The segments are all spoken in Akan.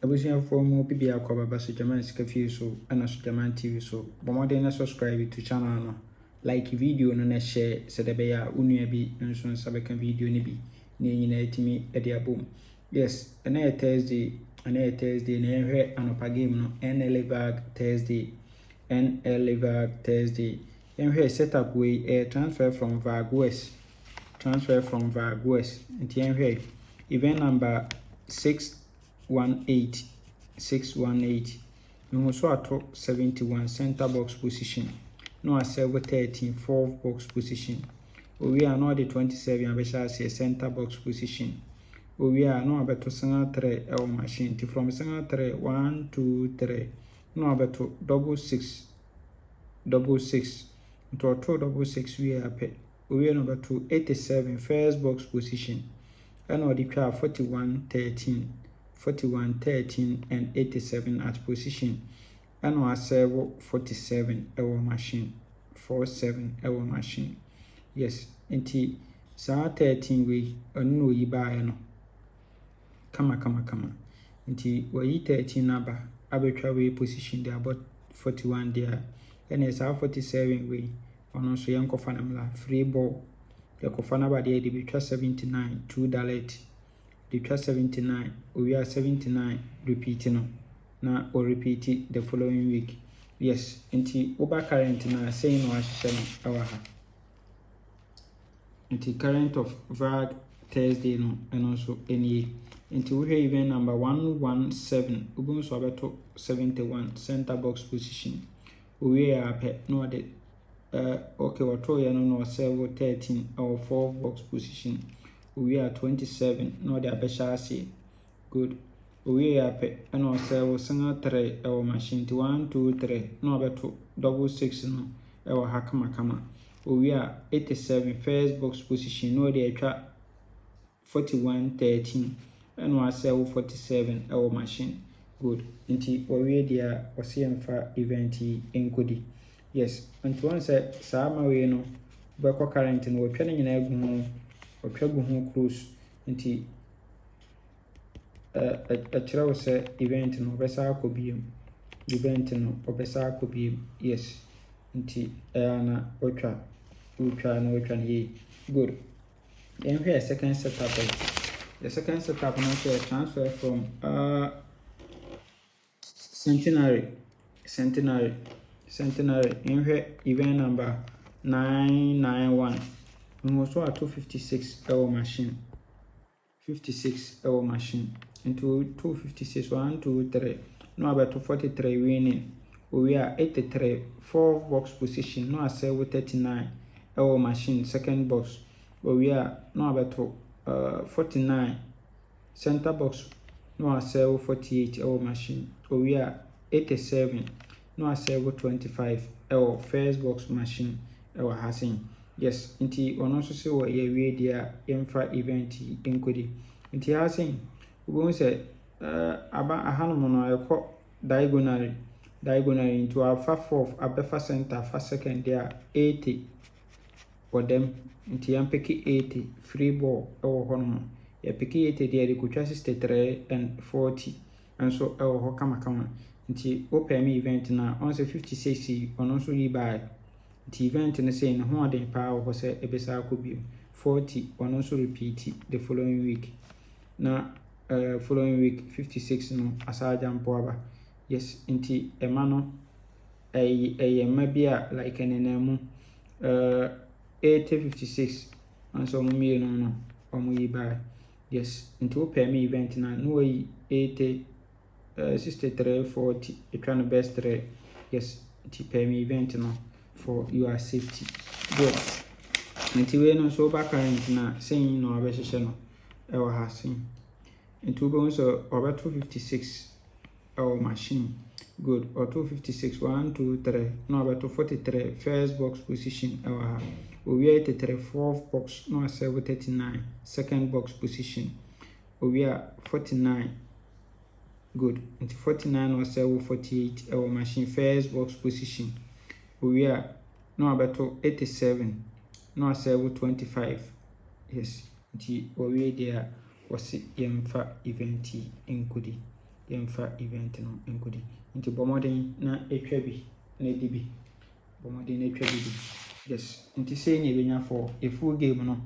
Abusuafo mu bibi akwa baba so German sika fie so ana so German TV so bomode na subscribe to channel no like video no na share se de be ya unua bi nso nsa beka video ni bi na nyina etimi e de abom. Yes, na Thursday na ehwe anopa game no NL Thursday ehwe setup we transfer from VAG West nti ehwe event number 618 no so ato 71 center box position no serve 13 fourth box position we are not the 27 abesha center box position we are no abeto single 3 el machine to from single 3 1 2 3 no abeto double 6 to double 6 we are pe we are no abeto 87 first box position and or the 41 13 and 87 at position and or serve 47 our machine 47 our machine. Yes, nti saa 13 we onu yi ba no kama nti we 13 naba abetwa we position there about 41 there and saa 47 we ono so yankofa namla free ball yakofa na ba there de betwa 79 2 dalet de twa 79 we are 79 repeat no na or repeat it the following week. Yes, nti over current na say no ahye no awa ha nti current of VAG Thursday no and also any nti we have event number 117 ubun so abeto 71 center box position we are pe no de okay wato ya no serve 13 or 4 box position we are 27 no de abesha say good we are pe no serve single 3 our machine 1 2 3 no abeto double 6 no our hakama we are 87 first box position no de atwa 41 13 and we serve 47 our machine good nti we dia osiemfa event enkodi. Yes, and one say sama we no be ko current no we twa nyina agu ho cruise nti a kira say event no besa akobiem yes nti na otwa no ye good. Then here second setup. The second setup now say transfer from centenary in here event number 991 we also at 256 our machine 56 our machine into 256 1 2 3 no about 243 winning we are 83 4 box position no as 39 our machine second box we are no about 49 center box no as 48 our machine we are 87 no as 25 our first box machine our hasing. Yes, nti ono so se wo ye wie dia emfa event enkodi nti hasing we won say aba ahanom no ekọ diagonally into alpha fourth abefa center fa second there 80 for them nti yam pick 80 free ball ewo hono ya pick 80 there ko twa 63 and 40 and so ewo ho kama nti open event na on say 56 ono so yi by the event na say no ho den pa wo say ebesa akobio 40 ono so repeat the following week na following week 56 no asaja mpoaba. Yes, nti ema no ema bia like enenemu 856 and so me no omu by. Yes, nti open event na no way 80 63 40 etwa no best 3. Yes, nti pay me event no for your safety. Good. Nti we no so back current na saying no abehye no ewa hasin nti we go so over 256 our machine good or 256 1 2 3 no about 43 first box position our we are 83 fourth box no 39 second box position we are 49 good nti 49 or 48 our machine first box position we are no about 87 no 25. Yes, nti we there was yemfa event enkodi. yɛmfa event no nkɔdi nti bɔmmɔden na ɛtwa bi na ɛdi bi bɔmmɔden na ɛtwa bi yes nti sei ne yɛbɛnya for a full game no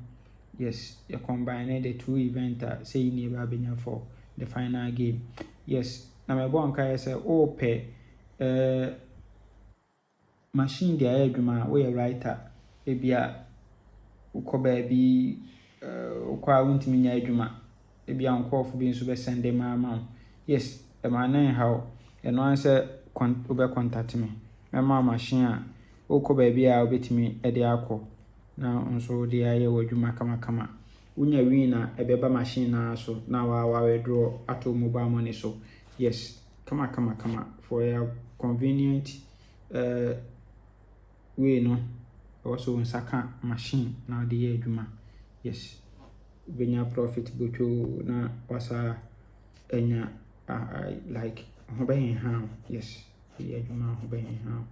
yes you combine the two event say ni eba benya for the final game yes na me bon kai say o pe machine dia adwuma we writer e bia ukọ ba bi ukọ a wuntimi nya adwuma e bia nkofo bi nso be send them ma yes e ma na how e no answer obe contact me ma machine a ukọ ba bi a obetimi e de akọ na nso de aye wadwuma kama unya wina ebeba machine na so na wa withdraw ato mobile money so yes kama for a convenient way no also nsaka machine na de ye adwuma yes benya profit bocho na wasa enya like hoben ha yes ye adwuma hoben ha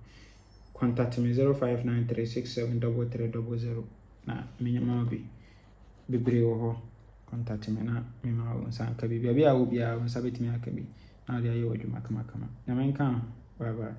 contact me 0593673300 na minimum bi bebre wo ho contact me na me ma wo nsanka bi bia wo bia wo nsa betimi aka bi na de aye wadwuma kama na menka bye bye